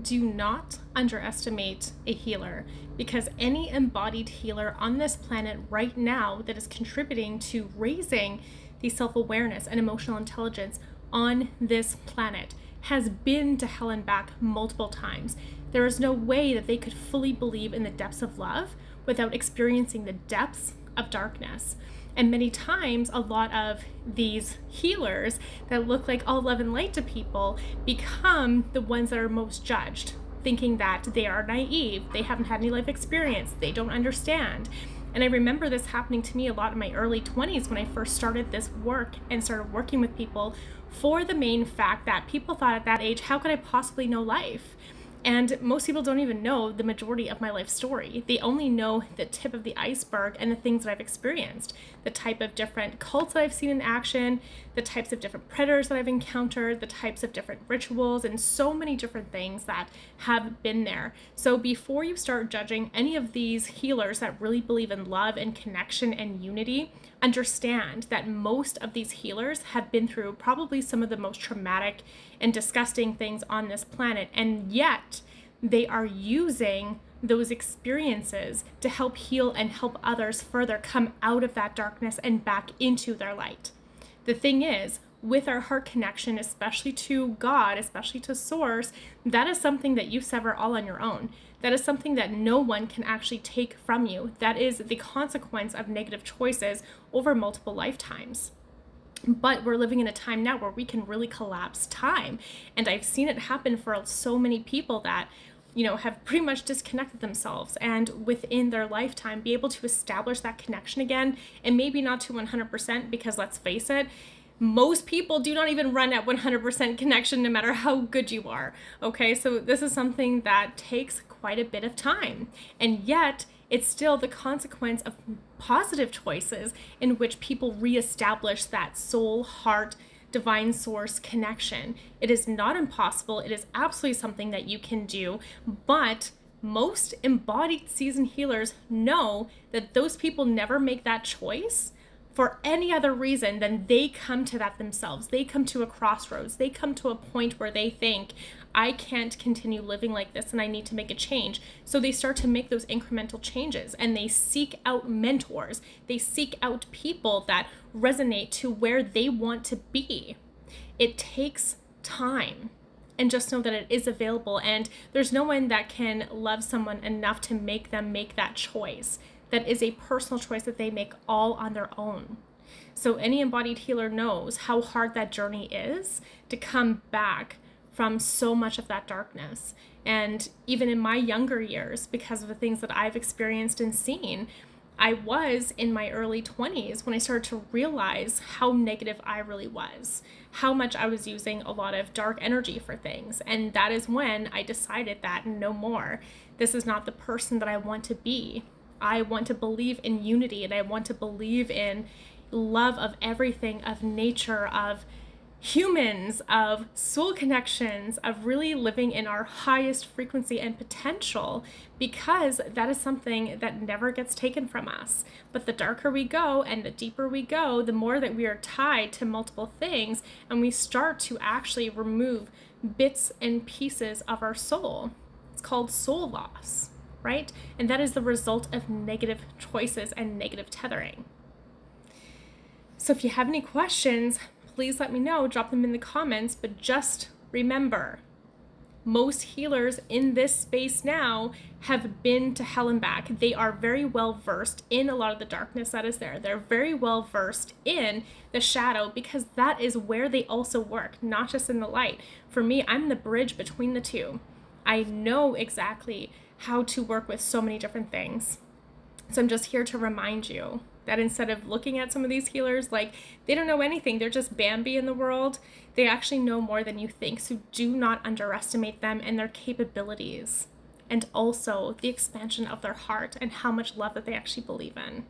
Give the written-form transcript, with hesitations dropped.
Do not underestimate a healer, because any embodied healer on this planet right now that is contributing to raising the self-awareness and emotional intelligence on this planet has been to hell and back multiple times. There is no way that they could fully believe in the depths of love without experiencing the depths of darkness. And many times, a lot of these healers that look like all love and light to people become the ones that are most judged, thinking that they are naive, they haven't had any life experience, they don't understand. And I remember this happening to me a lot in my early 20s when I first started this work and started working with people, for the main fact that people thought at that age, how could I possibly know life? And most people don't even know the majority of my life story. They only know the tip of the iceberg and the things that I've experienced, the type of different cults that I've seen in action, the types of different predators that I've encountered, the types of different rituals, and so many different things that have been there. So before you start judging any of these healers that really believe in love and connection and unity, understand that most of these healers have been through probably some of the most traumatic and disgusting things on this planet, and yet they are using those experiences to help heal and help others further come out of that darkness and back into their light. The thing is, with our heart connection, especially to God, especially to Source, that is something that you sever all on your own. That is something that no one can actually take from you. That is the consequence of negative choices over multiple lifetimes. But we're living in a time now where we can really collapse time. And I've seen it happen for so many people that, have pretty much disconnected themselves, and within their lifetime be able to establish that connection again, and maybe not to 100%, because let's face it, most people do not even run at 100% connection no matter how good you are. Okay, so this is something that takes quite a bit of time, and yet it's still the consequence of positive choices in which people reestablish that soul, heart, divine source connection. It is not impossible. It is absolutely something that you can do, but most embodied seasoned healers know that those people never make that choice for any other reason than they come to that themselves. They come to a crossroads. They come to a point where they think, I can't continue living like this and I need to make a change. So they start to make those incremental changes, and they seek out mentors. They seek out people that resonate to where they want to be. It takes time. And just know that it is available, and there's no one that can love someone enough to make them make that choice. That is a personal choice that they make all on their own. So any embodied healer knows how hard that journey is to come back from so much of that darkness. And even in my younger years, because of the things that I've experienced and seen, I was in my early 20s when I started to realize how negative I really was, how much I was using a lot of dark energy for things. And that is when I decided that no more. This is not the person that I want to be. I want to believe in unity, and I want to believe in love of everything, of nature, of humans, of soul connections, of really living in our highest frequency and potential, because that is something that never gets taken from us. But the darker we go and the deeper we go, the more that we are tied to multiple things, and we start to actually remove bits and pieces of our soul. It's called soul loss. Right? And that is the result of negative choices and negative tethering. So if you have any questions, please let me know, drop them in the comments, but just remember, most healers in this space now have been to hell and back. They are very well versed in a lot of the darkness that is there. They're very well versed in the shadow, because that is where they also work, not just in the light. For me, I'm the bridge between the two. I know exactly how to work with so many different things. So I'm just here to remind you that instead of looking at some of these healers like they don't know anything, they're just Bambi in the world, they actually know more than you think. So do not underestimate them and their capabilities, and also the expansion of their heart and how much love that they actually believe in.